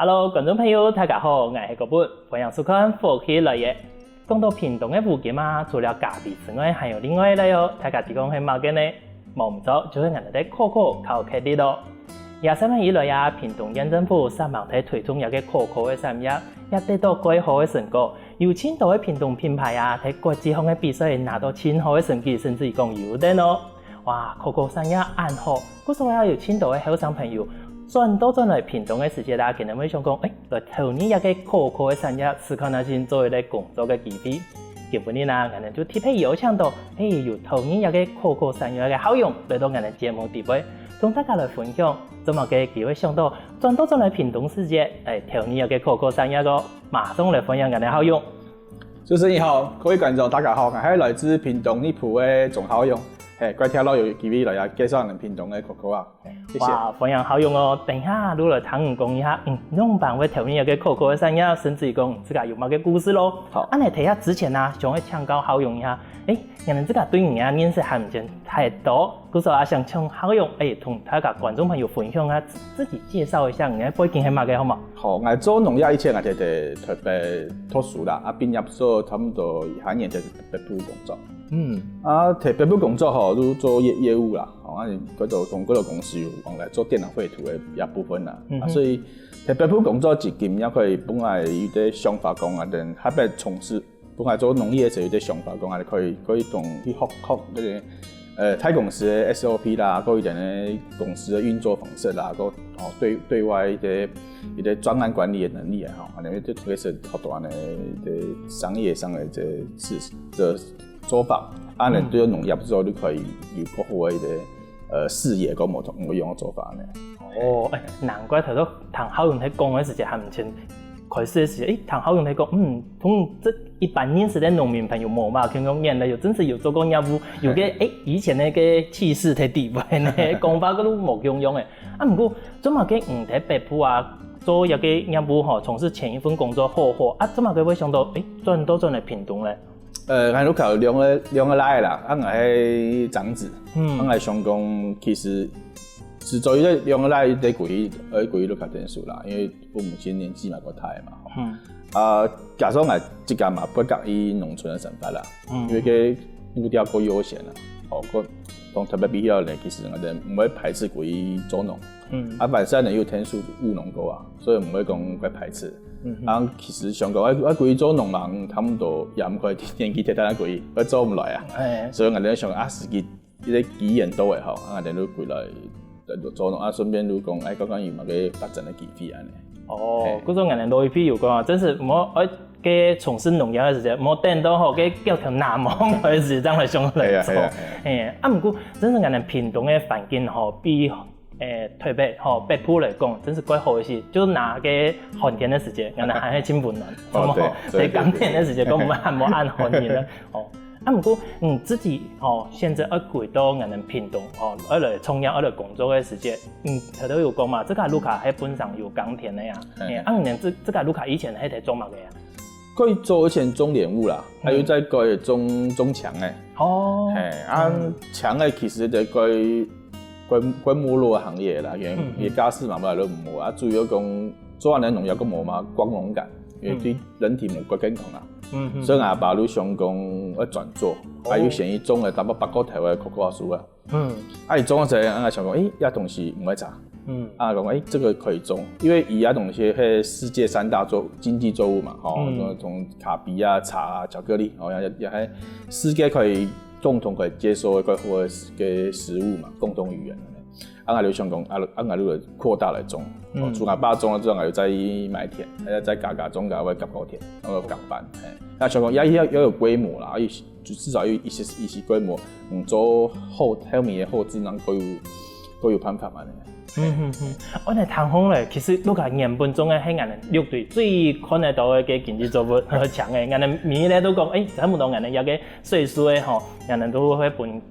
Hello， 观众朋友，大家好，我是国本，欢迎收看《福气来也》。讲到屏东的物件嘛，除了家己之外，还有另外一类哦。大家提供是乜嘅呢？冇唔错，就是我哋的可可靠客啲咯。23年以來啊，屏東縣政府3萬體推動一個可可的產業，也得到幾好的成果。有青島的屏東品牌啊，喺國際上的比賽拿到很好的成績，甚至講優等哦。哇，可可產業安好，嗰時候有青島的後生朋友。轉到嚟屏東嘅時節啦，佢哋會想講，來投入一個可可嘅產業，試看下先做一個工作嘅機會。今日啦，我哋就特別邀請到，有投入一個可可產業嘅好用來到我哋節目地位，同大家來分享，怎麼嘅機會想到轉到嚟屏東世界，投入一個可可產業個，馬上來分享我哋好用。主持人好，各位觀眾大家好，我係來自屏東尼埔嘅鍾好用。各位聽佬有機會來介紹人屏東嘅可可啊，謝謝。哇，非常好用哦！等下如來聽你講一下，用辦會投入一個可可嘅產業，甚至講自家有乜嘅故事咯。好，你睇下之前啊，想去請教好用一下，人哋自家對人家認識還唔太多，嗰時候啊想請好用，同大家觀眾朋友分享下，自己介紹一下人家背景係乜嘅好嘛？好，我做農業以前我哋特別讀書啦，畢業之後差唔多1年就特別部工作。特別部工作吼，都做業務啦，嗰度同嗰度公司有往來做電腦繪圖嘅一部分啦，所以特別部工作至今也可以本來有啲想法講啊，等特別從事本來做農業嘅時候有啲想法講啊，可以同去學嗰啲睇公司嘅 SOP 啦，嗰啲人公司嘅運作方式啦，嗰對外一啲專案管理嘅能力啊，吼，因為都其實好多嘅商業上嘅這做法，你對農業之後，你可以有個好嘅視野，個唔同用嘅做法呢。哦，難怪頭先談好用喺講嘅時候，係唔前開始嘅時候，談好用喺講，同這一般認識的農民朋友冇嘛，聽講原來有真是有做過業務，有個以前那個氣勢嘅地位呢，講法嗰都冇用嘅。不過做乜嘅唔喺北部啊？做一個業務吼，從事前一份工作好，怎麼佢會想到轉到嚟屏東咧？我都靠兩個來啦，我係長子，我係想講其實是做呢兩個來得貴都較點數啦，因為父母親年紀嘛過大嘛，加上我即家嘛不介意農村嘅生活啦，因為個步調過悠閒啦，個同特別比較咧，其實我哋唔會排斥貴做農。本身又天數務農過啊，所以唔會講佢排斥。其實想講，我貴做農人，差唔多也唔可以年紀太大貴，我做唔來啊。所以我哋想自己啲機緣多嘅吼，我哋都貴來做農，順便都講，講有乜嘅發展嘅機會安尼。嗰種人哋內批有講，真是冇嘅從事農業嘅時候，冇等到吼嘅叫條南網嘅時陣嚟上嚟做。不過真是人哋屏東嘅環境吼比。特別北部來講，真是怪好嘅事。就拿個寒天嘅時節，人哋還係真溫暖。在冬天嘅時節，講唔係冇按寒天啦。不過自己現在要回到人哋屏東要來創業要來工作嘅時節，頭都有講嘛，這個路卡喺本上有耕田嘅呀。人這個路卡以前係喺種乜嘅呀？可以做以前種蓮霧啦，還有再可以種牆嘅。牆嘅其實就可關沒落嘅行業啦，因為家私嘛冇都唔冇啊，主要講做完農業個冇嘛光榮感，因為對人體冇個健康啊，所以我爸都想講要轉做，還有現伊種嘅差不多8個頭嘅可可樹啊，伊種嗰陣我想講，一東西唔會差，講這個可以種，因為伊東西係世界3大經濟作物嘛，從咖啡啊、茶啊、巧克力，也係世界可以。共同可以接受一個好嘅食物嘛，共同語言。我哋想講，我哋擴大嚟種，除我爸種咗之後，我又再買田，再加種，我夾高田，我夾班。想講要有規模啦，至少要一些規模，做後面嘅後置能都有辦法嘛。我哋談空咧，其實都係原本中嘅係人哋陸隊最看得到嘅經濟作物和強嘅，人哋面咧都講，差唔多人哋有個歲數嘅吼，人哋都會本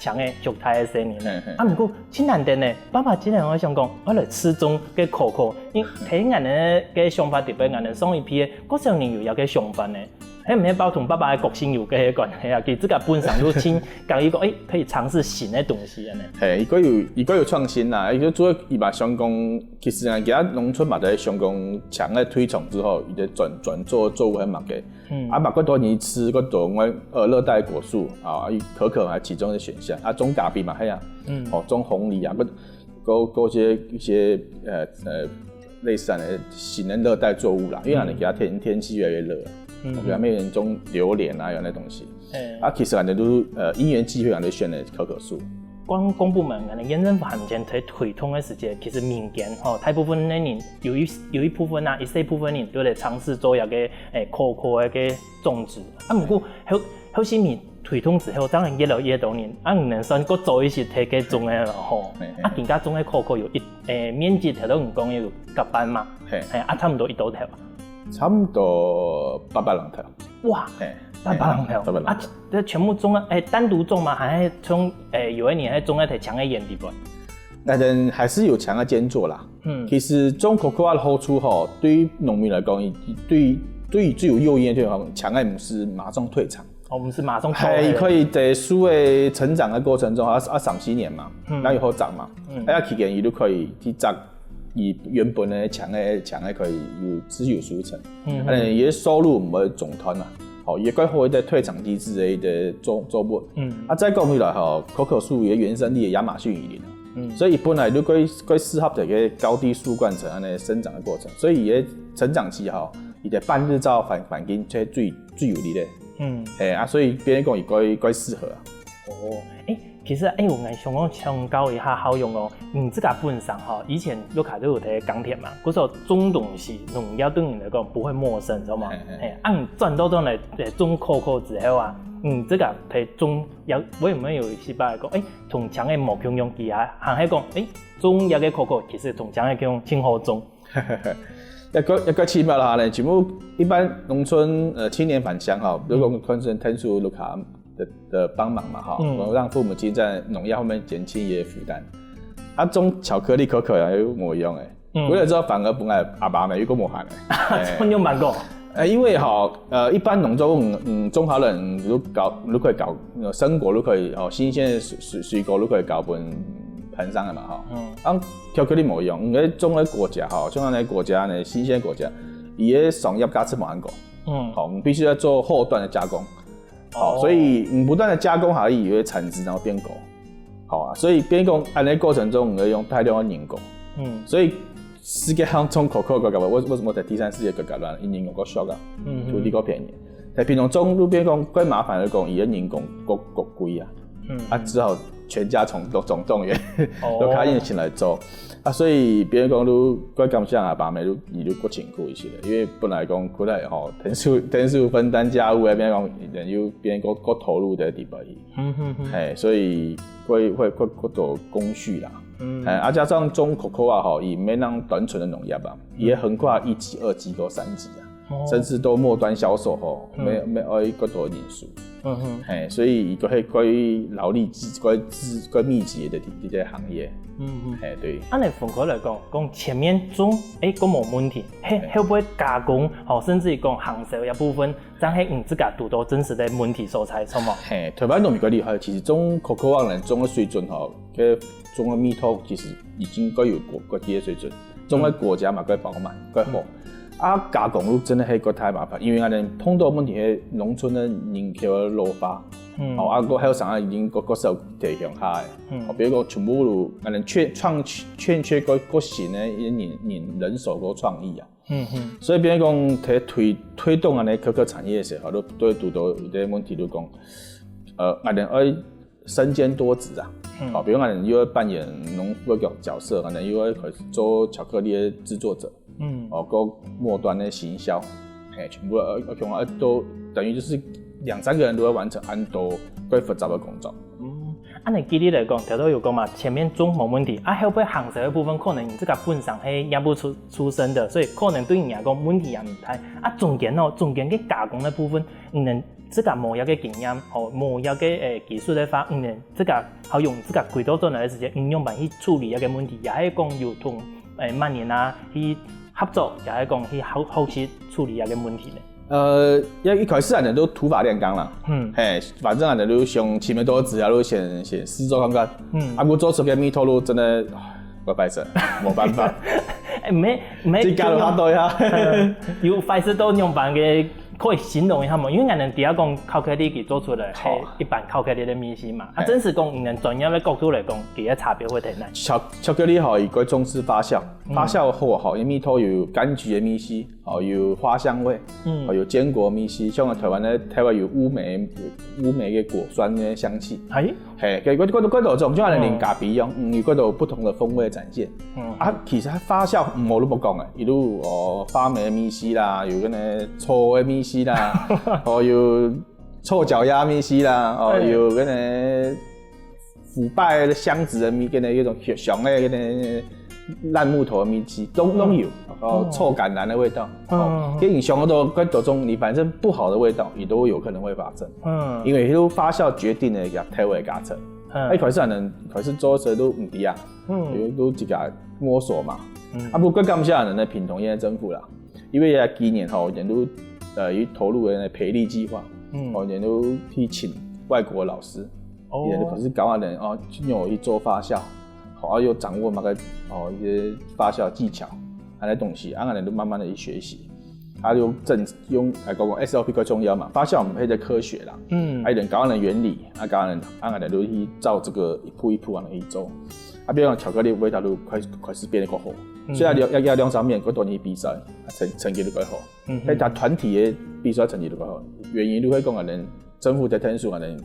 強嘅狀態嘅生年。不過真難得咧，爸爸真係我想講，我嚟吃種嘅可可，因睇人哋嘅想法特別，人哋送一批嘅，嗰時候你有個想法咧。迄唔系包同爸爸的个性有嘅关系啊，佢自家本身都先讲一个，可以尝试新的东西安尼。嘿，伊个有创新啦，伊个主要伊把相公，其实啊，其他农村嘛在相公强的推崇之后，伊就转做作物很忙嘅。啊，嘛，多年吃嗰种热带果树啊，可可还其中的选项啊，种咖啡嘛，系啊，种红梨啊，嗰些类似的新的热带作物啦，因为你给它天气越来越热，给它每人种榴莲啊，有那东西。啊，其实都因缘际会人哋选的可可树。公部门可能验证行前推动的时间，其实民间大部分的人有一部分啊，一小部分人都在尝试做一个可可的种植。啊，不过好些年推动之后，当然越来越多人啊，唔能算搁做一些提给种的咯吼。啊，人家种的可可有面积头都唔讲有甲班嘛，啊，差不多一多头。差不多800人头。哇，800人头啊！这全部种啊，单独种吗？还是从有一年还种在提强的眼底部？但还是有强的兼做啦。其实种可可的好处吼，对于农民来讲，对于最有诱因的地方，强的不是马上退场。我们是马上可以在树的成长的过程中，3-4年嘛，然后以后长嘛，期间伊都可以去长。以原本的强的可以自有熟成，伊收入唔会总团啦，也quite好的退场机制的作物，再讲回来可可树的原生地亚马逊雨林，所以伊本来就quite适合一个高低树冠层安尼生长的过程，所以伊的成长期伊在半日照环境最有利的，所以别人讲伊quite适合啊。其实我们想教一下好用哦。这个本身以前都卡都有在钢铁嘛，嗰时候种东西农药对你来讲不会陌生，知道吗？你转到来种可可之后啊，这个在种有有没有一些把讲从强的木匠用机啊，还是讲种一个可可其实从强的用挺好种。一个奇妙啦，全部一般农村青年返乡如果昆村天数卢卡。的帮忙嘛让父母亲在农药后面减轻一些负担。种巧克力可可又冇用为了之后反而本来阿爸咪有个冇行春用蛮过。因为一般农作物种好了都可以搞生果都可以新鲜的水果都可以搞盆盆上的嘛巧克力冇用，你种的果荚像那果荚呢新鲜果荚，伊的爽叶加吃冇果，你必须要做后段的加工。所以你不断的加工也会产值然后变狗，所以变工按那过程中你要用大量的人工，所以世界上种可可个为什么在第三世界个乱？因人工个俗啊，土地个便宜，但平常种路边工怪麻烦的工，伊的人工个贵啊，只好全家总动员都开始起来做。所以别人讲都怪感谢阿爸妹都伊都够辛苦一些的，因为本来讲可能天数分担家务那边讲人有别人够投入的地方所以会多工序啦，加上种可可伊没那单纯的农业吧，也横跨1级、2级到3级甚至都末端销售没爱更多因素，所以伊个系关于劳力关密集的这个行业，对。按你分开来讲前面种都冇问题，会不会加工甚至于讲行销一部分，但系自家拄到真实的问题所在，错冇？台湾农民个厉害，其实种可可人种的水准个种的蜜土其实已经够有国际的水准，种的果荚嘛够饱满，够好。加工路真的係個太麻煩，因為我哋碰到問題係農村嘅人口老化，個還有上已經個時候提向下嘅，比如講全部路我哋欠缺個新嘅人手個創意所以比如講推動我哋可可產業嘅時候，都會遇到一個問題，就講我哋要身兼多職比如我哋又要扮演農夫嘅角色，我哋又要做巧克力嘅製作者。個末端的行銷，全部都等於就是2-3個人都要完成很多幾複雜的工作。按你舉例來講，頭都有講嘛，前面種冇問題，後邊行銷的部分可能你這個本身係養不出身的，所以可能對你嚟講問題也唔大。中間嘅加工的部分，能這個冇一個經驗，冇一個技術的話，能這個好用這個幾多鐘的時間，用辦去處理一個問題，也係講有同慢年去合作，也係講去後期處理一個問題咧。一开始人都土法炼钢啦，反正人都上前面多字啊，都先试做看看，我做出个米托路真的，我拜神，没办法。没自家下对啊，有快速都用办嘅可以形容一下嘛？因为俺们底下讲巧克力给做出来系一般巧克力的米线嘛，真是讲用专业的角度来讲，佢嘅差别会睇哪？巧克力吼，伊个重视发酵，发酵后吼，伊米头有柑橘的米丝，有花香味，有坚果米丝，像台湾有乌梅嘅果酸嘅香气，嗰度种就按连咖啡一样，有嗰度不同的风味展现。其实它发酵我都不讲诶，伊都发霉的米丝啦，有个呢臭的米丝啦，有臭脚丫米丝啦，有个呢腐败的箱子的米，跟那种熊的跟那烂木头的米丝都有，臭橄榄的味道，跟你熊的跟多种你反正不好的味道也都有可能会发生，因为都发酵决定了一个体味的加成。开始做时都唔低啊，都自己摸索嘛。不过感谢人的品同业政府啦，因为今年吼人都投入的培力计划，人都去请外国老师，人都可是教人用去做发酵，又掌握那个一些发酵技巧，那些东西，人都慢慢的去学习。用讲 SOP 最重要嘛，发酵我们配的科学啦，人教人原理，教人都去照这个一步一步去做，比如讲巧克力味道都开始变得更好，虽然要两方面嗰段去比赛，成绩都更好，但团体的比赛成绩都更好，原因都会讲人政府的天数人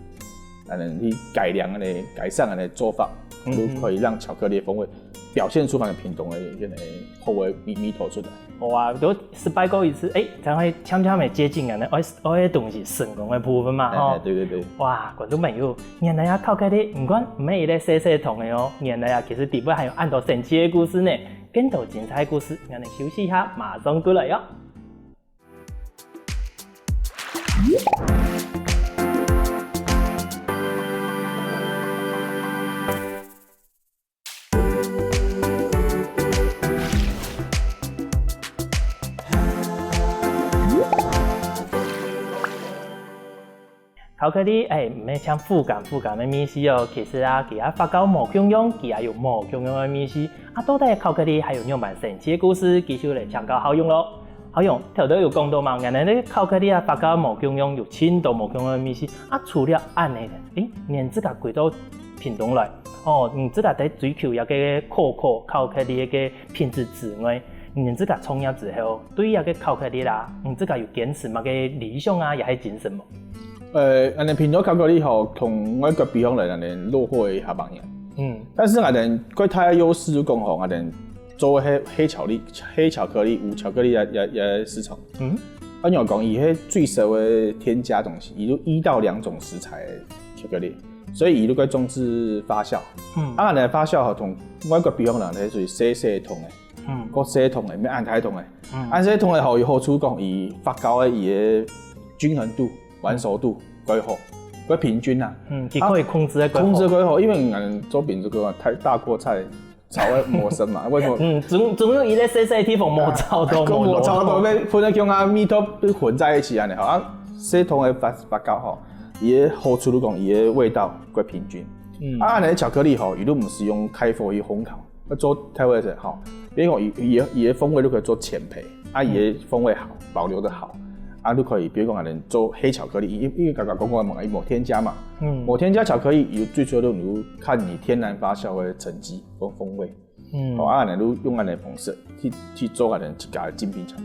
去改良改善的做法，都可以让巧克力的风味表现出品种的后味米头出来。哇，都失败过一次，才会悄悄地接近我的东西成功的部分嘛，对。哇，观众朋友，原来巧克力不管唔係咧細細桶的哦，原來其實底部還有很多神奇的故事呢，更多精彩的故事，我哋休息一下，馬上過來喲。巧克力唔係像腐感的米絲哦，其實佢發酵無共用，佢也有無共用的米絲。到底巧克力還有兩版神奇的故事，繼續嚟請教好用咯。好用，頭都有講到嘛，原來呢巧克力發酵無共用，有千多無共用的米絲。除了按呢，連自家幾多品種來，自家在追求一個巧克力嘅品質之外，自家創業之後，對一個巧克力啦，自家有堅持乜嘅理想也係精神冇？人哋品種巧克力吼，同外國比方嚟，人哋落後一下幫樣。但是人哋佢太優勢就講吼，人哋做黑巧克力、無巧克力也市場。按我講，伊迄最少的添加東西，伊都1到2種食材的巧克力，所以伊都該重視發酵。人哋發酵吼，同外國比方人哋屬於細桶的，個細桶的，咩按開桶的。按細桶的吼有好處講，伊發酵的伊的均衡度。完熟度歸好，歸平均啊。佢可以控制得歸好，因為人做餅這個太大鍋菜，炒會磨身嘛。為什麼？總有一個細地方磨炒到磨炒到要混得將米頭混在一起安尼吼。細桶的發酵吼，伊個好處就講伊個味道歸平均。安尼巧克力吼，伊都唔是用開火去烘烤，要做太味者吼。比如講伊個風味都可以做淺焙，伊個風味好，保留得好。都可以，比如講人做黑巧克力，因為剛剛講過嘛，冇添加嘛，冇添加巧克力，有最主要都你看你天然發酵的成績跟風味，人都用安尼方式去做人自家的精品巧克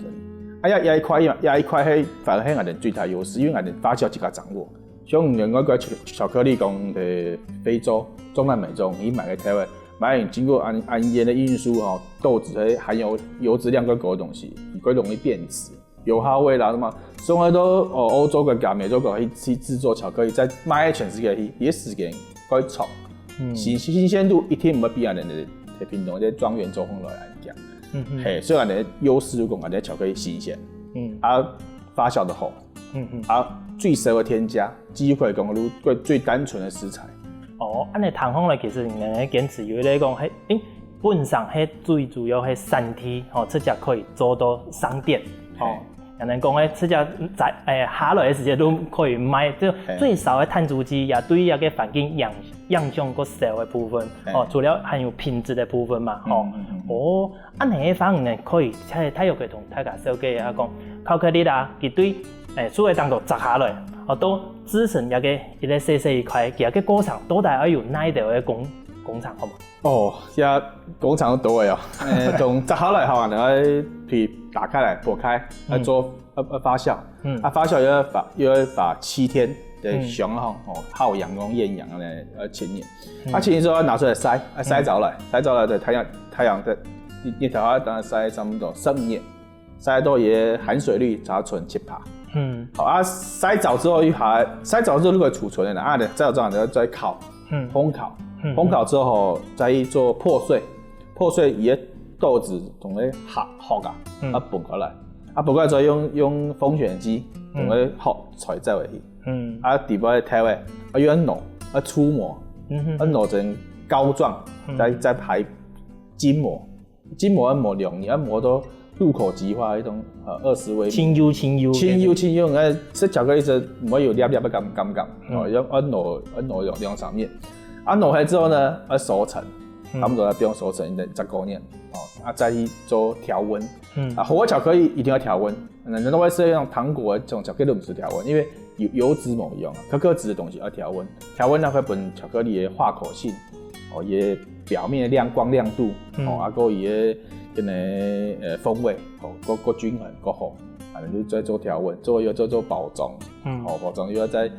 力，一塊反而係人最大優勢，因為人發酵自家掌握，像另外一個巧克力講非洲、中南美洲，你買個台灣，買經過安醃的運輸豆子含有油脂量更高的東西，更容易變質。油耗味啦，嘛，所以很多歐洲國家、美洲國家去製作巧克力，在賣全世界去，也時間可以炒，新鮮度一天唔會比人哋品種在莊園做烘落來講，所以人哋優勢就講人哋巧克力新鮮，發酵得好，最少的添加，機會講最單純的食材。按你談方嚟，其實人哋堅持有咧講係，本上係最主要係3T，直接可以做到商店。人哋講咧，即係下來嘅時間都可以買，即最少嘅碳足跡也對一個環境影響個少嘅部分，除了含有品質嘅部分嘛，安尼嘅方面可以睇入去同大家小姐講，巧克力啦，佢對所謂當做摘下來，都製成一個細細一塊，佢個過程多大要有哪一條嘅工廠好嘛？現在工廠都多嘅從摘下來後，然後皮打開來剝開，來做發酵，發酵要把7天的熊耗氧跟厭氧來清驗，清驗之後拿出來曬，曬着來在太陽的一條啊，當然曬差不多15年，曬到也含水率只存7%。好曬着之後曬着之後就可以儲存的啦，曬着之後然後再烤，烘烤。烘烤之後再做破碎伊個豆子同佢學噶，拌過來，拌過來之後用風旋機同佢學才走落去，底部嘅體位，要弄，粗磨，弄成膏狀，再排筋膜要磨2年，磨到入口即化嗰種20微米。清油，食巧克力就唔會有粒粒嘅感覺，要弄2-3面。弄開之後呢，要熟成，差不多不用熟成10多年，再去做調溫。好巧克力一定要調溫，人都會說像糖果這種巧克力都唔是調溫，因為油脂冇用，可可脂的東西要調溫。調溫呢會幫巧克力的化口性，也表面的光亮度，個也跟風味，個均衡個好，就再做調溫，要做包裝，包裝又要再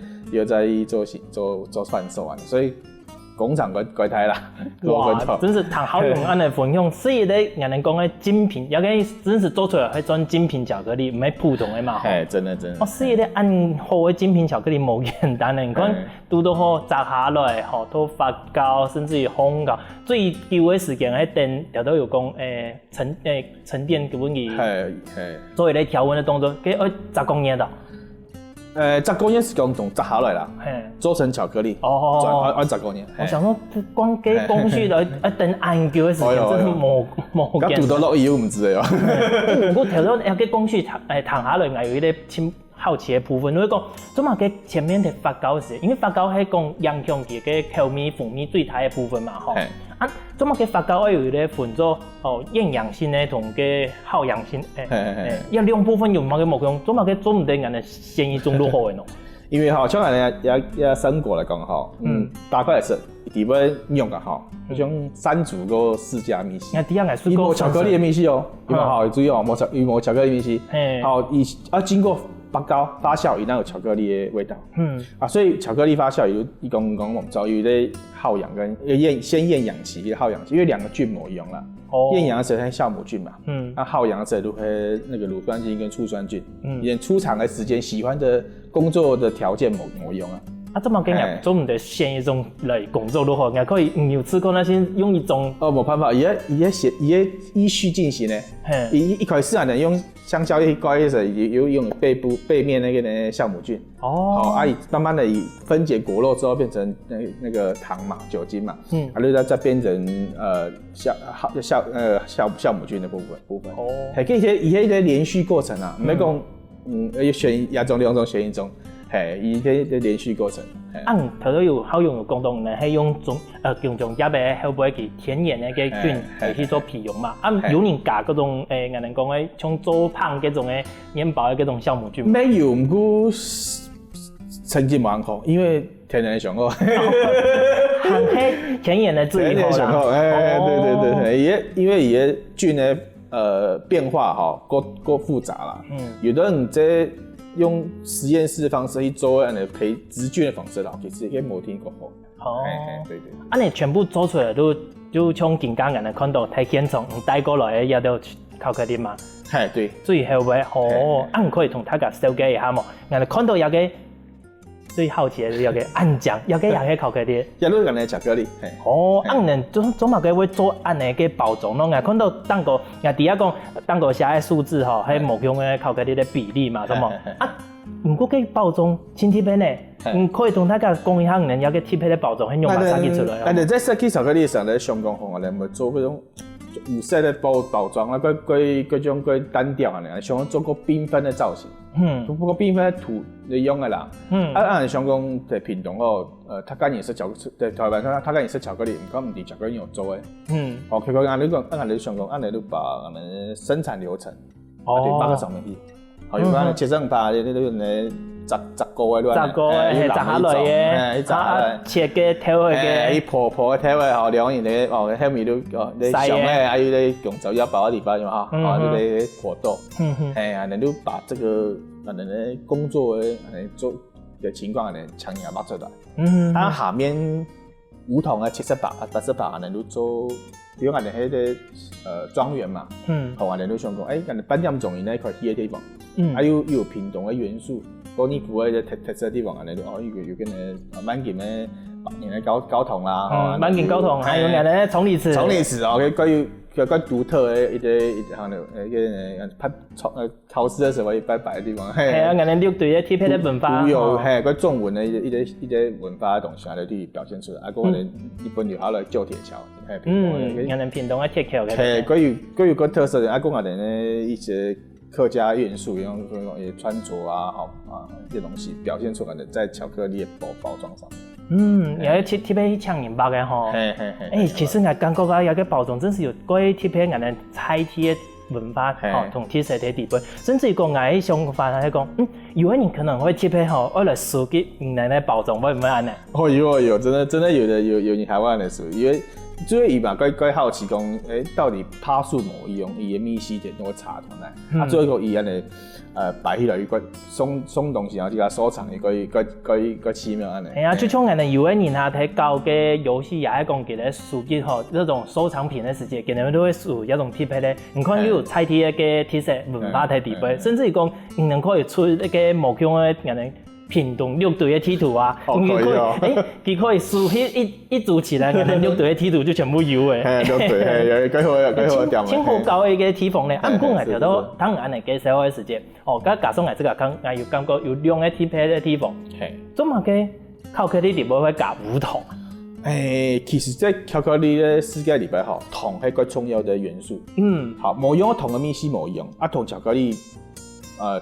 做販售啊，所以。工廠佢睇啦，哇！真是談好用安尼分享，所以咧人哋講嘅精品，有嘅真是做出來係種精品巧克力，唔係普通嘅嘛。真的。所以咧按好嘅精品巧克力冇簡單嘅，你看拄到好摘下來，都發酵，甚至於烘烤，最久嘅時間喺等，條都有講沉澱嘅問題。所以咧調溫嘅動作，佢10公年度。10公年是講從摘下來啦，做成巧克力，按10公年。我想說，光嘅工序來等按久嘅時間，真係冇簡單。咁讀到落油唔知嘅。不過條到個工序談下來，我有一啲好奇嘅部分，就是講，做乜嘅前面嘅發酵時，因為發酵係講影響佢嘅口味、風味最大嘅部分嘛，做乜嘅發酵有啲分做厭氧性嘅同嘅耗氧性，有兩部分有乜嘅目標，做乜嘅做唔定人哋先一種都好嘅喏。因為像人也生果嚟講大概係底部用嘅嗰種山竹個釋迦米絲，伊冇巧克力嘅米絲有注意冇巧克力米絲，經過發酵，伊那有巧克力嘅味道。所以巧克力發酵伊講我們知道有啲耗氧跟先厭氧期嘅耗氧期，因為兩個菌冇用啦。厭氧嘅時候係酵母菌嘛，耗氧嘅時候係那個乳酸菌跟醋酸菌，因出廠嘅時間喜歡的工作的條件冇用啊。這麼跟人做唔得先一種嚟工作都好，我可以有試過那先用一種。冇辦法，伊依序進行呢。一開始人用香蕉一蓋嘅時候，有用背面那個呢酵母菌。慢慢的分解果肉之後變成那個糖嘛，酒精嘛，再變成酵母菌的部分。係跟一個連續過程啊，唔係講要選一種兩種選一種。伊啲連續過程。頭都有好用嘅講到呢，係用種入嘅後尾佢天然嘅菌嚟去做培養嘛。有人加嗰種人哋講嘅像做胖嗰種嘅麵包嘅嗰種酵母菌。沒有，唔過成績蠻好，因為天然上好。係天然嘅最好啦。對，因為伊嘅菌嘅變化夠複雜啦。有的人即用實驗室的方式去做人哋培植菌的方式啦，其實佢冇聽過好。對。你全部做出來就像更加人哋看到睇現場帶過來嘅也都巧克力嘛。對。最後尾你可以同大家小解一下嘛。人哋看到有個最好奇嘅有個暗醬，有個巧克力。有個人哋巧克力。人做乜嘅會做安尼嘅包裝咯？我看到當個第一個當個寫嘅數字係目標嘅巧克力嘅比例嘛，咁唔過嘅包裝前貼片咧，可以同大家講一下人有個貼片嘅包裝係用乜設計出來？你在設計巧克力上咧，上講好，你咪做嗰種有色的包装啊，各种单调安尼，想做个缤纷的造型。不过缤纷的图你用的啦。按想讲在屏东吼，他干也是在台湾他干也是巧克力，唔讲唔是巧克力有做的。其实按你讲，按你想讲，按你都把我们生产流程，放在上面去。有按切成把，你用来10個的10個的，係炸下來嘅，切嘅條嘅，一破嘅條嘅，吼，兩樣你哦，後面都你上咧，還有你用手要包的地方嘛，哈，你破豆，你都把這個你工作做的情況強硬畫出來，下面梧桐啊，70把、80把，你都做。比如我哋喺啲莊園嘛，同我哋都想講，我哋頒獎狀元咧，佢喺嘅地方，有屏東嘅元素，嗰啲古嘅特色地方，我哋都要跟誒滿件咧，交通啦，滿件交通，還有人咧從歷史，佢獨特嘅一啲拍考試嘅時候要擺嘅地方，係啊，人哋六隊嘅貼片嘅文化，古有係嗰中文嘅一啲文化嘅東西，我哋都要表現出來。啊，我哋日本留下來舊鐵橋，人哋屏東嘅鐵橋嘅，係佢有個特色嘅，啊，我哋咧一些客家元素，用嘢穿着啊，啲東西表現出來嘅，在巧克力嘅包裝上。也貼片搶人白嘅吼，其實我感覺啊，有個包裝真是有關貼片人哋菜貼嘅文化吼，同特色嘅地位，甚至講我喺想法係講，有的人可能會貼片吼，為了設計人哋包裝會唔會安呢？有，真的有的有你台灣的屬，因為主要伊嘛，佢好奇講，到底趴樹模伊用伊嘅米絲點樣查出來，啊，最後伊安尼擺起來一個送東西，然後就收藏一個奇妙安尼。係啊，就像人哋有的人啊，睇搞嘅遊戲也係講佢哋數據吼，這種收藏品嘅世界，佢哋都會屬一種貼片咧。唔可以有菜貼嘅特色文化喺地位，甚至講唔能可以出一個無強嘅人哋。屏東六隊的貼圖啊，佢可以數一組起來，可能六隊的貼圖就全部有誒。六隊有幾好點。真好搞嘅一個地方咧，按講係條到當然係幾少嘅時間，加上係這個講，有感覺有兩個貼片嘅地方，做乜嘅巧克力裡邊會加梧桐？其實在巧克力嘅世界裡邊，糖係個重要的元素。好，冇用糖嘅米絲冇用，同巧克力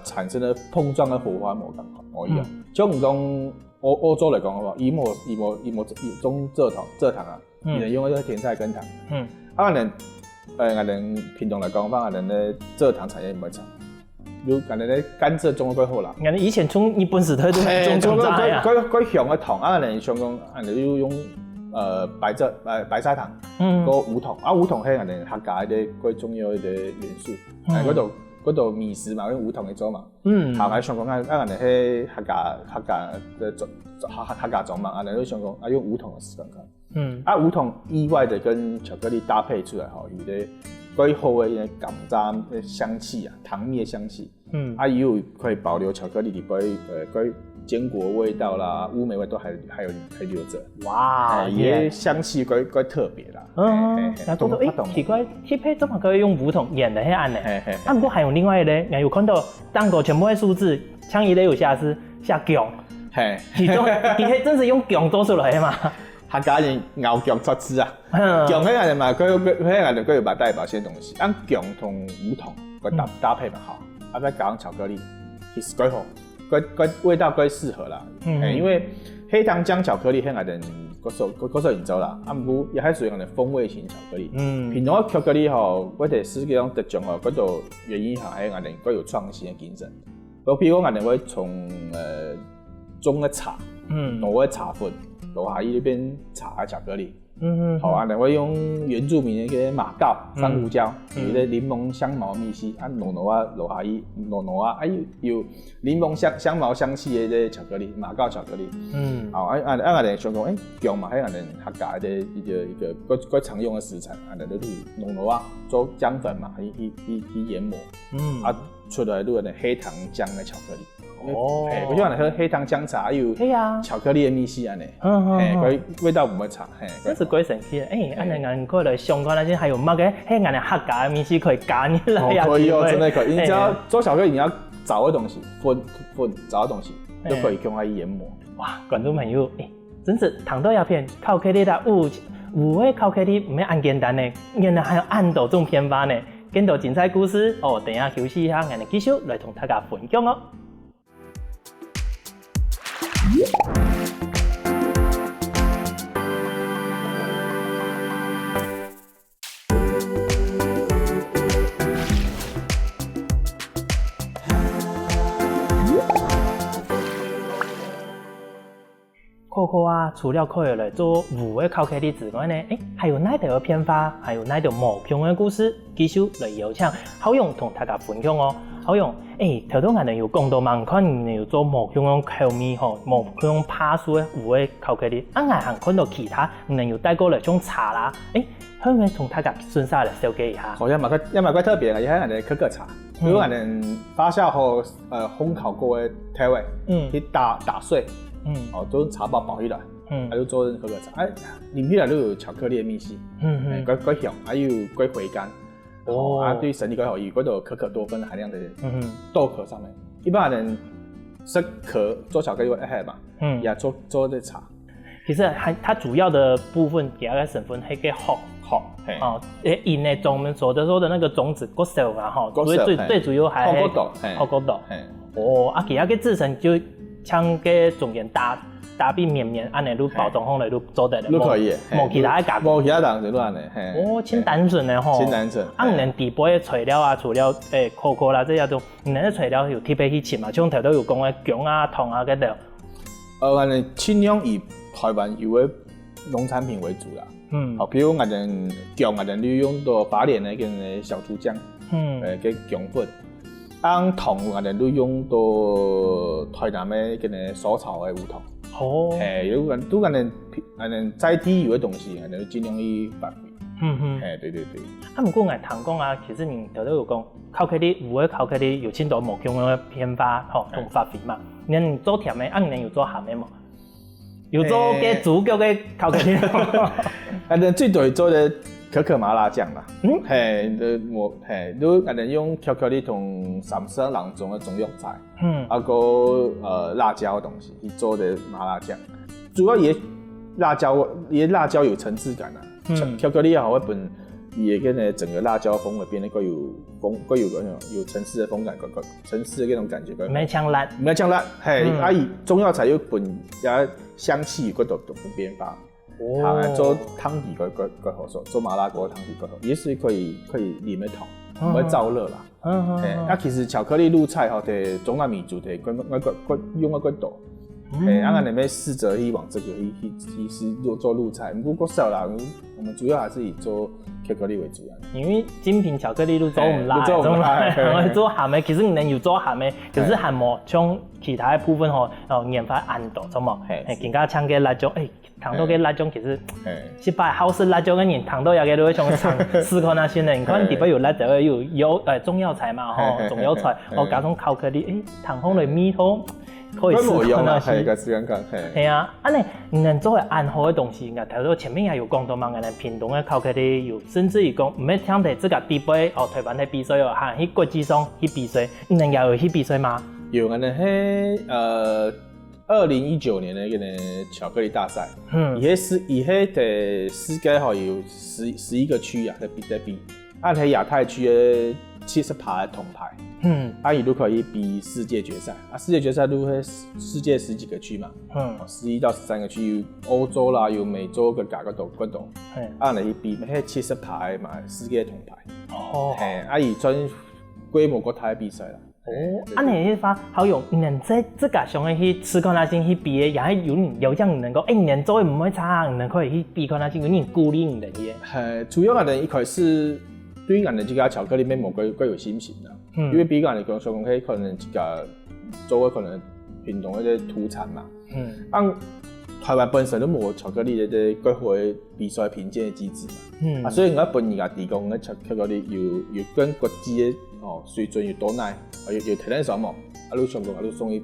產生的碰撞嘅火花冇咁好。一樣，就唔講歐洲嚟講，好唔好？伊冇種蔗糖啊，伊就用嗰啲甜菜根糖。我哋屏東嚟講，我哋咧蔗糖產業唔係長，有我哋咧甘蔗種得幾好啦。我哋以前從日本時代都種齋啊。嗰香嘅糖，我哋想講，我哋要用白砂糖，個梧桐，梧桐係我哋客家嘅最重要嘅元素，嗰度米食嘛，用梧桐嚟做嘛。後來想講人哋喺客家種嘛，人哋都想講用梧桐嚟試看看。梧桐意外的跟巧克力搭配出來，有啲最好嘅一個甘蔗嘅香氣啊，糖蜜嘅香氣。又可以保留巧克力裡邊堅果味道啦，烏梅味都還留着。哇！嘢香氣怪特別啦。覺得奇怪，貼片怎麼可以用梧桐演得喺安呢？不過還有另外一個，我有看到蛋糕全部係數字，像一類有下薑，其中佢真是用薑做出來的嘛？客家人熬薑出汁啊，薑喺人哋嘛，佢喺人哋佢要把代表些東西，按薑同梧桐個搭配嘛好，再加上巧克力，其實幾好。個味道幾適合啦，因為黑糖漿巧克力喺我哋嗰時研究啦，不過也係屬於我哋風味型巧克力。屏東嘅巧克力我哋試幾種特種嗰度原因係我哋嗰有創新嘅精神。譬如我哋會從種嘅茶，攞嘅茶粉，落下呢邊茶嘅巧克力。好啊！我用原住民嘅馬告、珊瑚礁，有啲檸檬香茅蜜絲，落下伊糯啊，有檸檬香茅香氣嘅巧克力，馬告巧克力。好我哋想講，薑嘛係我哋客家嘅一個常用嘅食材，我哋都係糯啊做薑粉嘛，去研磨，出來都有啲黑糖漿嘅巧克力。我想喝黑糖薑茶有巧克力的米絲安尼，味道唔會差。真是鬼神奇的！按你眼過來相關那些還有乜嘅？按你客家的米絲可以加入來呀？可以真的可以。你只要做巧克力，你要找嘅東西，粉找嘅東西都可以用來研磨。哇，觀眾朋友，真是糖豆鴉片巧克力的有诶考克力唔免按简单呢，原来还有按到这种偏方呢。见到精彩故事哦，等一下休息一下，我哋继续来同大家分享哦。Coco 啊，除了可以来做有的考克力之外呢，还有哪条偏方，还有哪条毛强的故事，继续来邀请好用同大家分享哦。好用，头头我哋有讲到嘛，看你有做毛强的口味吼，毛强趴树的有的考克力，还看到其他，你有带过来种茶啦，可唔可以同大家顺下来了解一下？好像蛮特别的，也系人哋可可茶，比如人哋发酵后烘烤过的体味，去打碎。都茶包包起来，还有做可可茶，里面都有巧克力的密系，quite香，还有quite回甘，对身体quite好，有嗰度可可多酚含量的豆壳上面，一般人吃壳做巧克力会爱嘛，也做的茶。其实它主要的部分给它的成分是个核，因为我们所说的那个种子果实嘛，所以最主要还是核果豆，其他个制成就。像个中间打比绵绵，安尼都包装好来都做得了，都可以，冇其他加工，冇其他东西都安尼，清单纯的吼，清单纯。人底部的材料啊，除了可啦这些都，人的材料有特别去切嘛，像头都有讲的姜啊、糖啊嗰啲。我哋尽量以台湾有的农产品为主啦，好，比如我哋姜，我哋利用到法莲的跟小猪酱，嘅姜粉。糖我哋都用到台南的嗰啲所炒的烏糖，有都人在地有的東西，人哋盡量去發揮。對。不過我糖講啊，其實你頭都有講，巧克力有的巧克力有很多無同的偏方同發揮嘛。你做甜的，你有做鹹的冇？有做嘅主角嘅巧克力。最多做的。可可麻辣酱啦，都人哋用巧克力同32種嘅中藥材，個辣椒嘅東西去做的麻辣醬，主要也辣椒有層次感啦，巧克力也好會本也跟整個辣椒風味變得有層次的風感，層次的嗰種感覺，唔係嗆辣，中藥材有本也香氣有嗰種變化。做湯底個好做，做麻辣鍋湯底個好，也是可以裡面糖，唔會燥熱啦。其實巧克力入菜嘅中南米族嘅用個多，我哋咪試着去往這個去做入菜，不過少啦，我們主要還是以做巧克力為主。因為精品巧克力都做唔來，做鹹嘅，其實你有做鹹嘅，可是鹹冇像其他嘅部分研發按到，做冇，更加搶嘅辣椒，糖豆嘅辣椒其實失敗好食辣椒嘅人，糖豆也嘅都會想試過那些呢。你看底部有辣椒，有中藥材嘛，中藥材，加上巧克力，糖烘嚟味道可以試過那些。係啊，你能做係按好嘅東西，頭先前面也有講到嘛，人屏東嘅巧克力有，甚至於講唔係聽到自家底部台灣嘅比賽嚇，喺國際上去比賽，你能有去比賽嗎？有啊，係2019年的一個巧克力大賽，以迄的世界有11個區啊，在比，喺亞太區的70%的銅牌，伊都可以比世界決賽，世界決賽都係世界10幾個區嘛，11到13個區，有歐洲啦，有美洲嘅各個度，你比迄70%嘛世界銅牌，伊專規模國際比賽啦。你去發好用，人這個上去吃看下先去比嘅，也係有這樣能夠，你人做唔會差，你可以去比看下先，有人鼓勵你嘅。主要人一開始對人哋這個巧克力面膜更有信心啦，因為比人哋講說講，可能這個做可能屏東嗰啲土產嘛，台灣本身都冇巧克力嘅國會比賽評鑑嘅機制嘛，所以我本人家提供嘅巧克力有跟國際嘅水準有多耐，有提得上嘛，都上過，都送去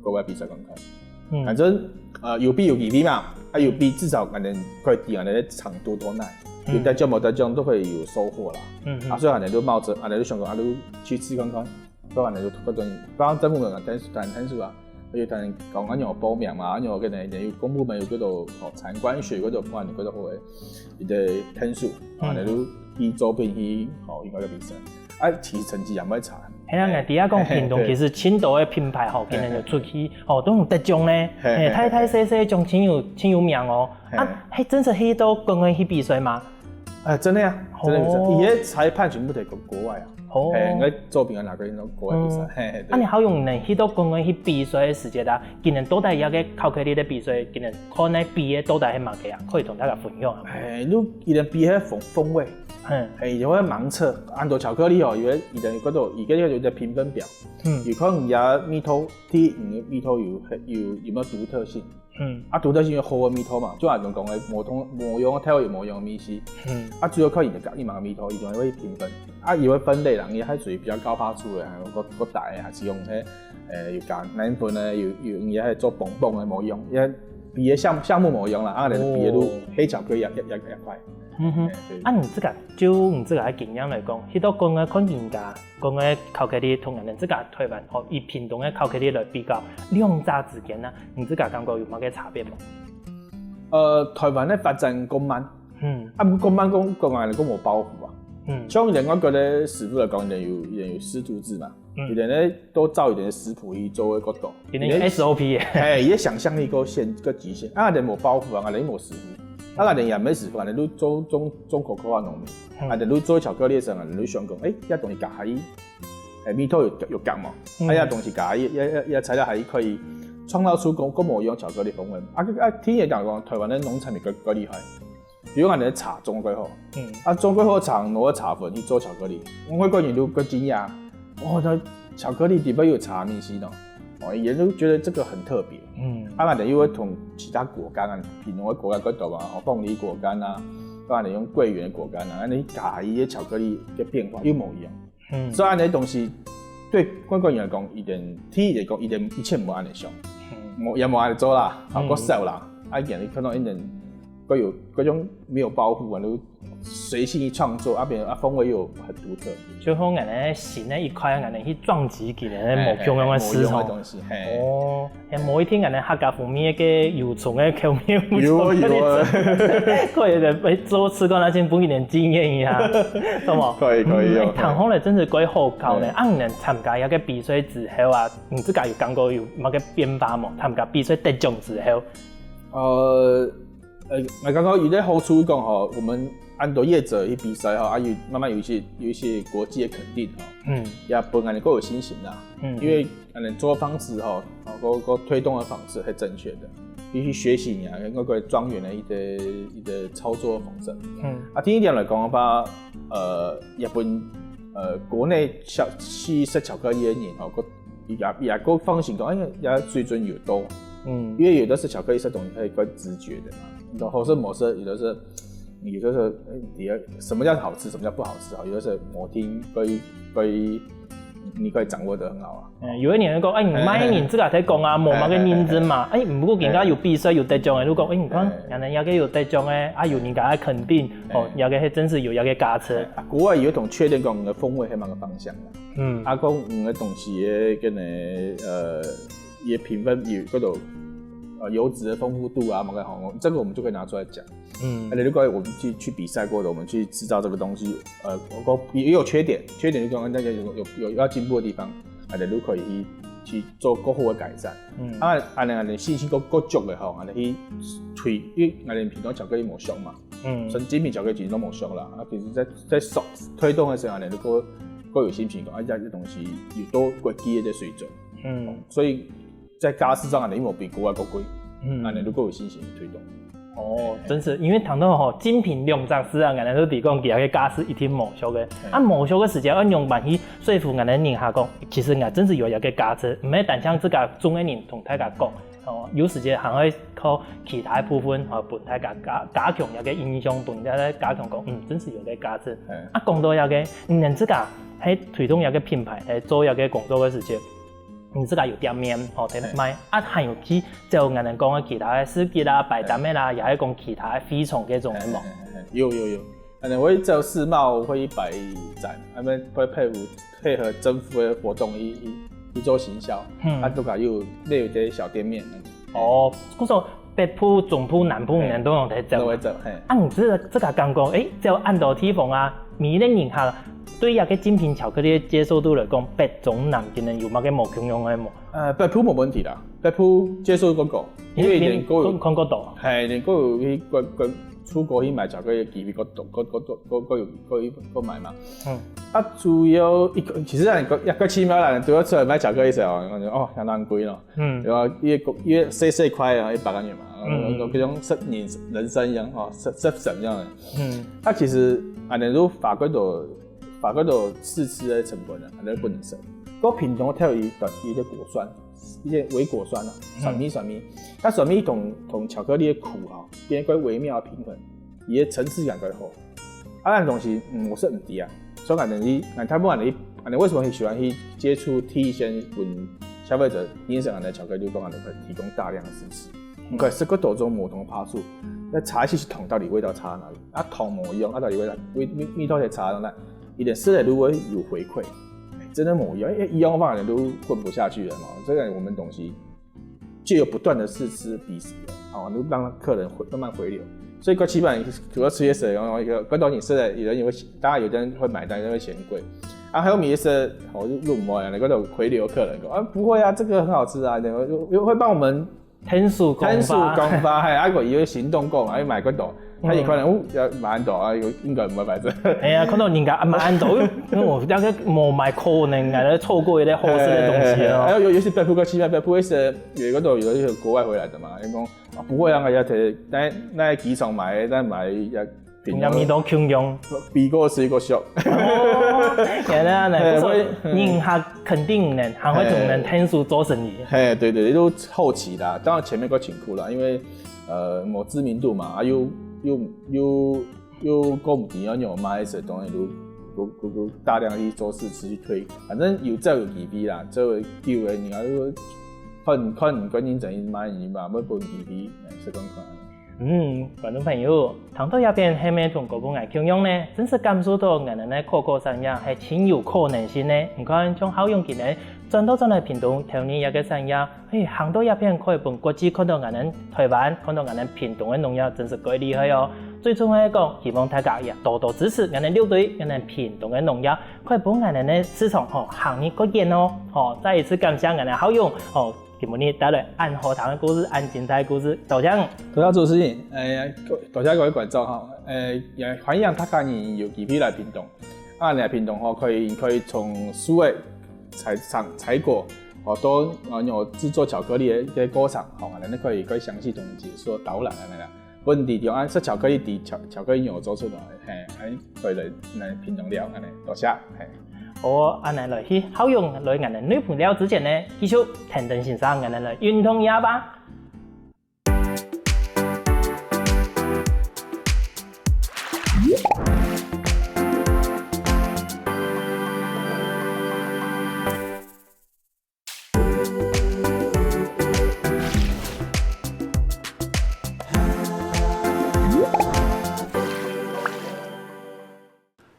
國外比賽看看。反正有比有比拼嘛，有比至少可能可以抵人哋嘅長度多耐，有得獎冇得獎都會有收穫啦。所以人哋都冒着，人哋都上過，都去試看看，所以人哋都嗰陣，剛剛政府人談數啊。有但講緊有報名嘛，有個呢有公部門有嗰度產官學嗰度，可能嗰度會一個天數，啊，你都以作品去應該個比賽，啊，其實成績也唔會差。係啊，我哋講屏東其實青島嘅品牌今年就出去都有得獎咧，太太細細獎真有名哦。啊，係真係去到公園去比賽嗎？真的啊，真的比賽，而且裁判全部都係國外啊。我作品哪個人都國外比賽。啊，你好用能去到公園去比賽嘅時節啦，今年到底有個考克力嘅比賽，今年可能比嘅到底係乜嘅啊？可以同大家分享下。你今年比係風味。有個盲測，按照巧克力伊就嗰度，而家有隻評分表，有可能有蜜桃，第一蜜桃有冇獨特性，獨特性有好嘅蜜桃嘛，就係講嘅模樣睇有模樣嘅蜜絲，主要靠伊就隔一碼蜜桃，伊就會評分，伊會分類啦，伊係屬於比較高拍出嘅，係個大嘅，還是用有加奶粉咧，有伊係做蹦蹦嘅模樣，因為比嘅項目模樣啦，你比嘅都黑巧克力一塊。啊，你這個喺經驗來講，去到公園看人家公園巧克力同人哋這個台灣以屏東嘅巧克力來比較，兩者之間呢，你這個感覺有乜嘅差別冇？台灣咧發展咁慢，咁慢講嚟講冇包袱啊。像另外一個咧師傅嚟講，人有師徒制嘛，有人咧都照一點食譜去做嘅角度，有啲 SOP 嘅，伊嘅想象力個極限，人冇包袱啊，人冇師傅。人也沒師傅，人都做可可啊農民，人都做巧克力嘅時候，人都想講，一東西加喺蜜桃有夾嘛，一東西加一材料係可以創造出個模樣巧克力風味。聽人講台灣嘅農產品更厲害，比如人哋茶種幾好，種幾好茶攞茶粉去做巧克力，我個人都個驚訝，哇！巧克力裡邊有茶蜜絲咯。也都覺得這個很特別，人哋又會同其他果乾啊，屏東嘅果乾嗰度啊，鳳梨果乾啊，人哋用桂圓果乾啊，你加一些巧克力嘅變化一模一樣，所以呢啲東西對外國人嚟講，一切冇按嚟想，也冇按嚟做啦，個 sell 啦，人哋看到一定佢有嗰種沒有包袱，都隨性去創作，邊風味又很獨特。就好人哋新嘅一塊，人哋去撞擊佢哋冇用嘅市場。某一天人哋客家方面嘅油蟲嘅口味唔錯，可以嚟做吃過那先補一點經驗一下，係嘛？可以。談好嚟真係幾好搞咧，你能參加一個比賽之後啊，你自家有感覺有乜嘅變化冇？參加比賽得獎之後，我剛剛有啲好處講我們按照業者去比賽慢慢有一些國際嘅肯定也幫人哋更有信心啦。因為人哋做方式個推動嘅方式係正確的，必須學習嗰個莊園嘅一個操作方式。第一點嚟講嘅話，日本國內去食巧克力嘅人也個放心講，也水準有多。因為有的是巧克力食東西係個直覺的嘛，好食冇食，有的是什麼叫好吃，什麼叫不好吃，有的是我聽你可以掌握得很好啊。有一年講，你買年這個睇講啊，冇乜嘅認真嘛，不過人家有比賽有得獎嘅，如果你看人哋有個有得獎嘅，有人家肯定，有個係真是有個加持。國外有一種確定講嘅風味係某個方向啦，講嘅東西嘅跟也評分有嗰度油脂的豐富度啊，某個好，這個我們就可以拿出來講。如果我們去比賽過的，我們去製造這個東西，也有缺點就講大家有要進步的地方，你都可以去做更好的改善。你信心夠足嘅吼，你去推，因為我哋平常巧克力冇上嘛，純精品巧克力其實都冇上啦。其實在推動嘅時候，你都夠有信心講，這東西有多國際嘅水準。所以在家事上，你冇比國外高貴，你都夠有信心推動。真是因為談到精品量產市場，人哋都提供其他嘅家事一定冇少嘅。冇少嘅時間，用辦法說服人哋人下講，其實我真是有一個價值，唔係單向自家中嘅人同大家講。有時間還可以靠其他部分幫大家加強一個印象，幫大家加強講，真是有個價值。講到一個，人自家喺推動一個品牌，喺做一個工作嘅時間。你自家有店面睇賣，還有去就人哋講嘅其他嘅市集啦、擺攤嘅啦，也係講其他嘅非常嘅種嘅冇。有，我會做世貿，會擺展，會配合政府嘅活動，去做行销，都甲有列一个小店面。哦，嗰种北埔、中埔、南埔人都用在做。都会做，你这个讲讲，只要按照地方啊，米咧人下对一个精品巧克力的接受度来讲，北中南今年有冇嘅冇共用嘅冇？北埔冇问题啦，北埔接受嗰个，因为连嗰有看嗰度，系连嗰有去出国去买巧克力嘅机会，嗰买嘛。主要其实一个奇妙人，主要出来买巧克力时候，我就相当贵咯。然后一细块啊，100元嘛，嗰种人参一样，10一样的。其实你都法国度试吃的成本啊，你都不能省。嗰品种它有一个果酸，一些微果酸啊，酸米。它酸米同巧克力的苦变个微妙的平衡，伊的层次感更好。那东西我是唔低啊，所以他不然你为什么很喜欢去接触提前跟消费者认识的巧克力，就讲提供大量的试吃。可是个多种不同趴数，那查一下桶到底味道差哪里？桶某一样，到底味道才差到哪？一点吃了如果有回馈，真的某一样，一样放人都混不下去了嘛。这个我们东西就有不断的试吃比试，都让客人慢慢回流。所以个基本主要吃些什么？个东西吃了，有人也会，当然有的人会买单，有人会嫌贵。还有米是又唔爱啊，那个回流客人讲不会啊，这个很好吃啊，又会帮我们天数讲法，系个伊行动过嘛，买个度。他也可能買得到啊，應該唔會擺這。看到人家買得到，因為我那個冇買可能啊，錯過一啲好吃的東西咯。還有尤其北埔個奇怪，北埔是有嗰度有啲國外回來的嘛，你講不會啊，我要睇那機場買，但買一人家味道共用，比過是一個俗。原來呢，所以人客肯定能，還會同人天數做生意。對，你都後期啦，當然前面個辛苦啦，因為冇知名度嘛，又购唔掂，有買嘅當然都大量去做試吃去推，反正有有幾批啦，做叫嘅人家都看唔關認真買嘢嘛，要分幾批是咁看。觀眾朋友，談到一邊係咪同嗰個愛共用呢？真是感受到人哋可可產業係真有可能性呢。唔看從好用技能轉到嚟屏東投入一個產業，行到一邊可以幫國際看到人哋台灣，看到人哋屏東嘅農業真是幾厲害哦。最重要係講，希望大家也多多支持人哋6隊，人哋屏東嘅農業，可以幫人哋市場行業改變哦。再一次感謝人哋好用哦。今日帶來按荷塘的故事，按精彩的故事，多謝主持人，多謝各位觀眾也歡迎大家有機會來屏東。來屏東可以從數位採果，到有製作巧克力嘅過程，你可以詳細同解說導覽啦。本地中按說巧克力地巧克力油做出來，可以來屏東了，多謝。我按嚟去好用來按嚟女朋友之前呢，繼續聽聽先生按嚟運動一下吧。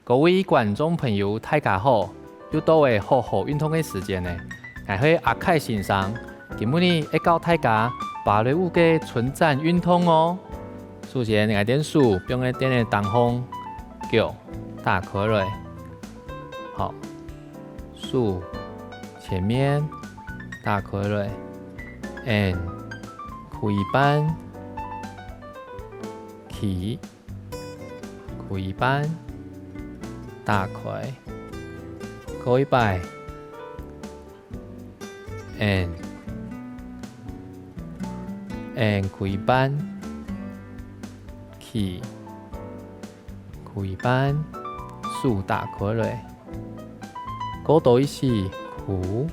各位觀眾朋友，大家好！又到嘅好好運動嘅時間呢，我係阿凱先生，今日呢會教大家芭蕾舞嘅伸展運動哦。首先，我點數用嘅點嘅當風腳打開來，好，數前面打開來 ，and 開板起開板。打開，改擺 ，and 開板，起開板，數打開來，嗰度一時苦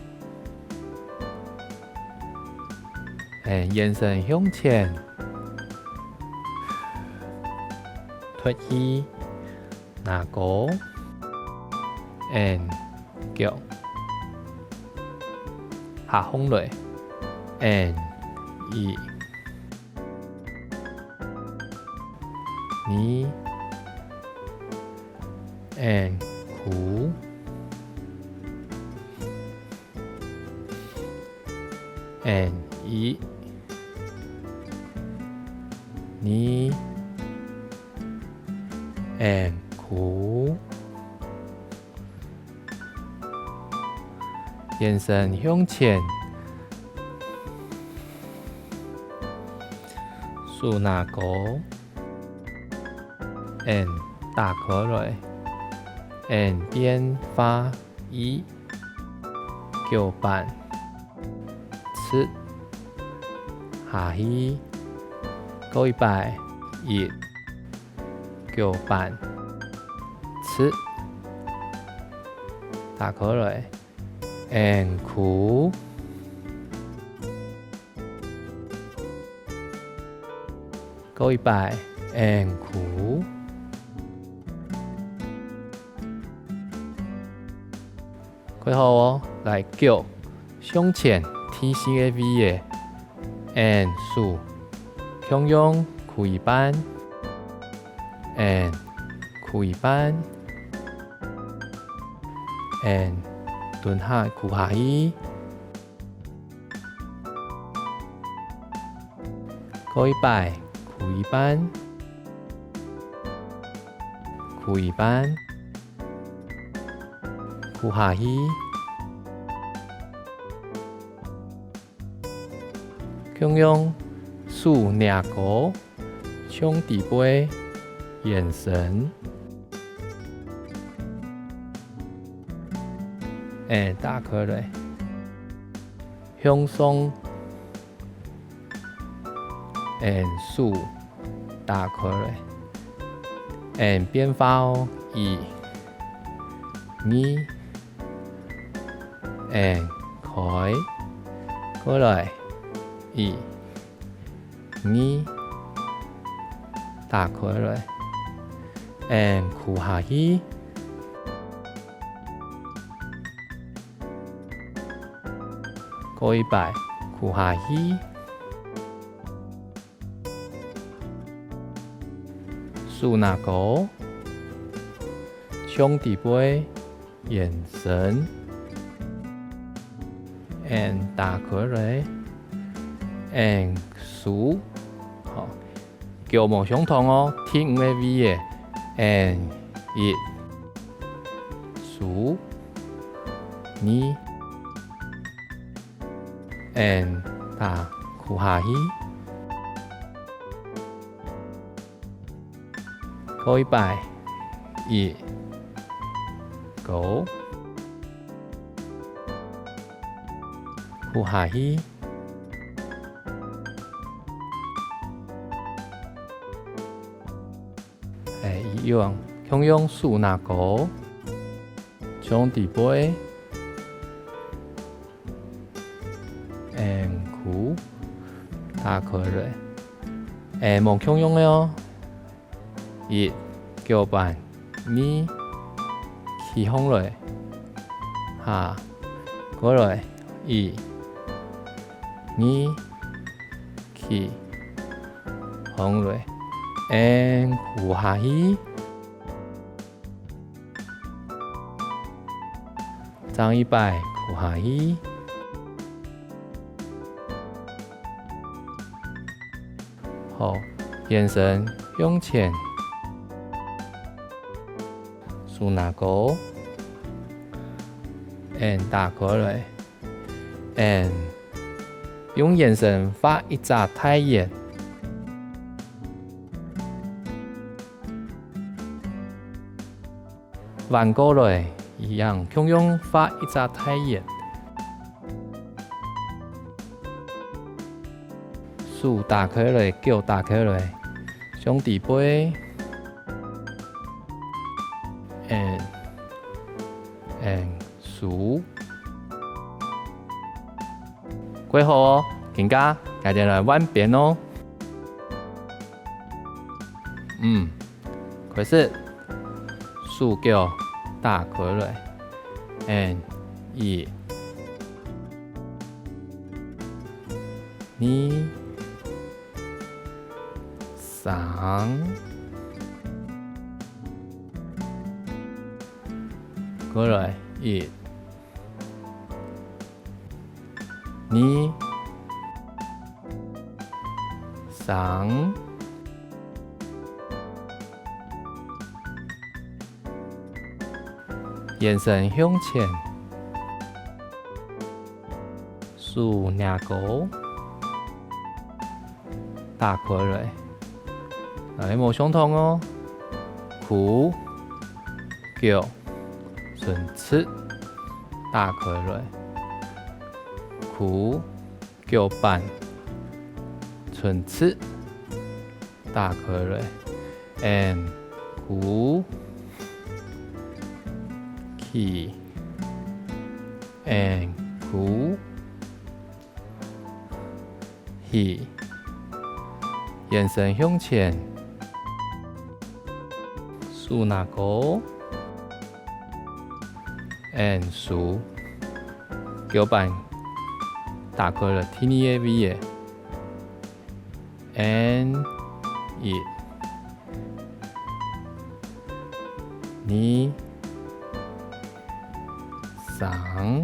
，and 眼神向前，脱衣，拿高。and 腳下空來 and 一你 and 苦 and 一，你 and 苦，眼神向前，竖牙膏 and 大口水 and 边发一，叫板，吃，下去，过一摆，一，叫板，吃，大口水 and 苦，过一摆 and 苦。最后哦，来叫向前提升的 V 的 ，and 数向用开一半 ，and 开一半 ，and 蹲下开下去，过一摆开一半，开一半。开下去，向用竖牙膏，向底背，眼神，大口水，向上，竖大口水，变化哦，一，二。开，过来，一，二，打开来，开下去，过一摆，开下去，竖牙膏，向底背，眼神。打开来 数，好，叫无相同哦，听五个 V 的一，数，二，打开下去，过一摆，一，九。开下去，一样，向用竖牙膏，将底背，苦，打开来，望向用的哦，一，叫板，二，起风来，下，过来，一。二，起，放落，开下去，张一摆，开下去，好，眼神向前，竖牙膏，打开来，用眼神发一眨太阳，反过来一样，同样发一眨太阳，树打开来，脚打开来，兄弟背，树。过后哦，更加改点来弯边哦。开始，竖脚打开来，一，二，三，过来，一。二，上，眼神向前，数牙膏，打开来，你冇相同哦，苦，脚，唇齿，打开来，苦，脚板。唇齿打开来 ，and 鼓起 ，and 鼓起，眼神向前，数那个 ，and 数脚板打开了 TNAV 的。and it 你上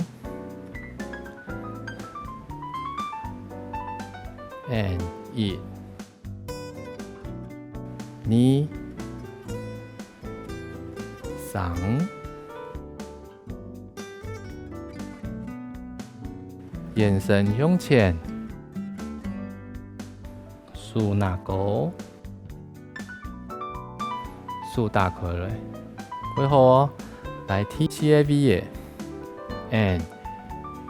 and it 你上眼神向前数那个，数打开来，几好哦！来 TCAV 的 ，N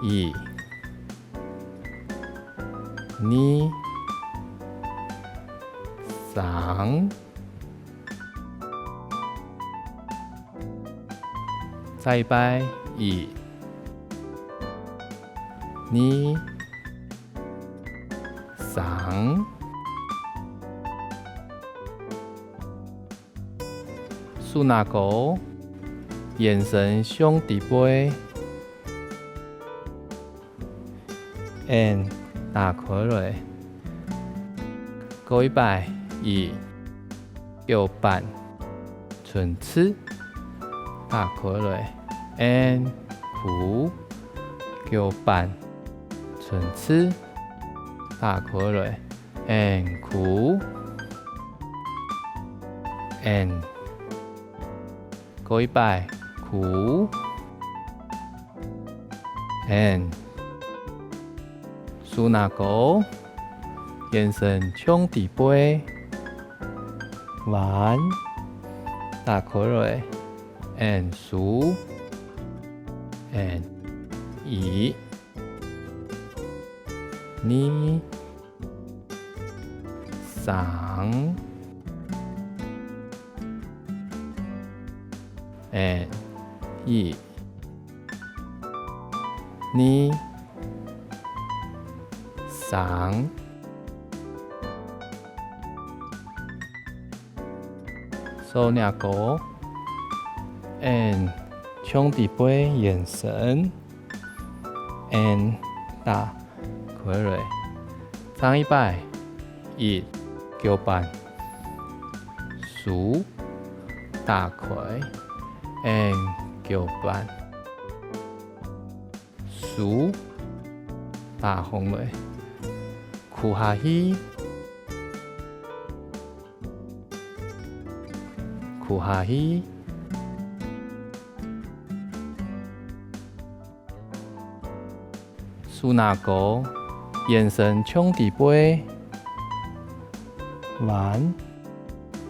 2你上，再摆1你上。数那个，眼神向地背 ，and 打开来，过一摆1右半，唇齿打开来 ，and 苦右半，唇齿打开来 ，and 苦 ，and 过一摆，苦 ，and 数那个，眼神向地背，弯，打开来 ，and 数 ，and 2你上。and 1你上手两个 and 向地背眼神 and 打开来张一摆1脚板数打开and 脚板数打红来哭下去哭下去数那个眼神向地背弯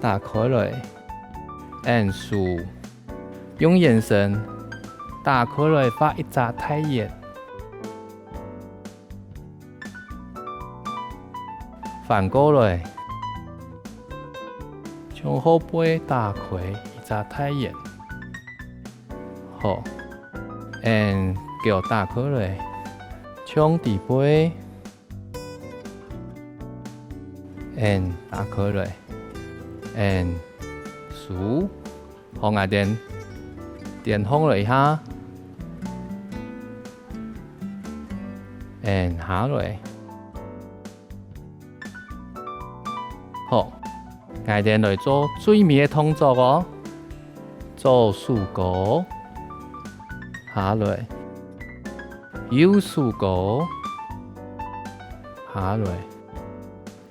打开来 and 数用眼神打开来发一眨太阳，反过来，从后背打开一眨太阳，好 ，and 脚打开来，从地背 ，and 打开来 ，and 数，红眼点。点风了一下 ，and 下来，好，下点来做最尾的动作哦，左竖高，下来，右竖高，下来，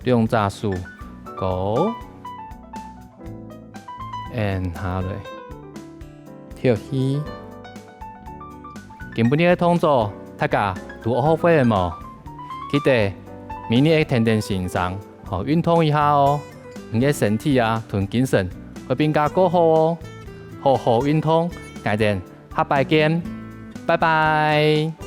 两隻手高 ，and 下來跳起。今晡日嘅動作，大家都學會了冇？記得明日天天欣賞，好運動一下哦。你嘅身體啊同精神會變加更好哦。好好運動，我哋下擺見，拜拜。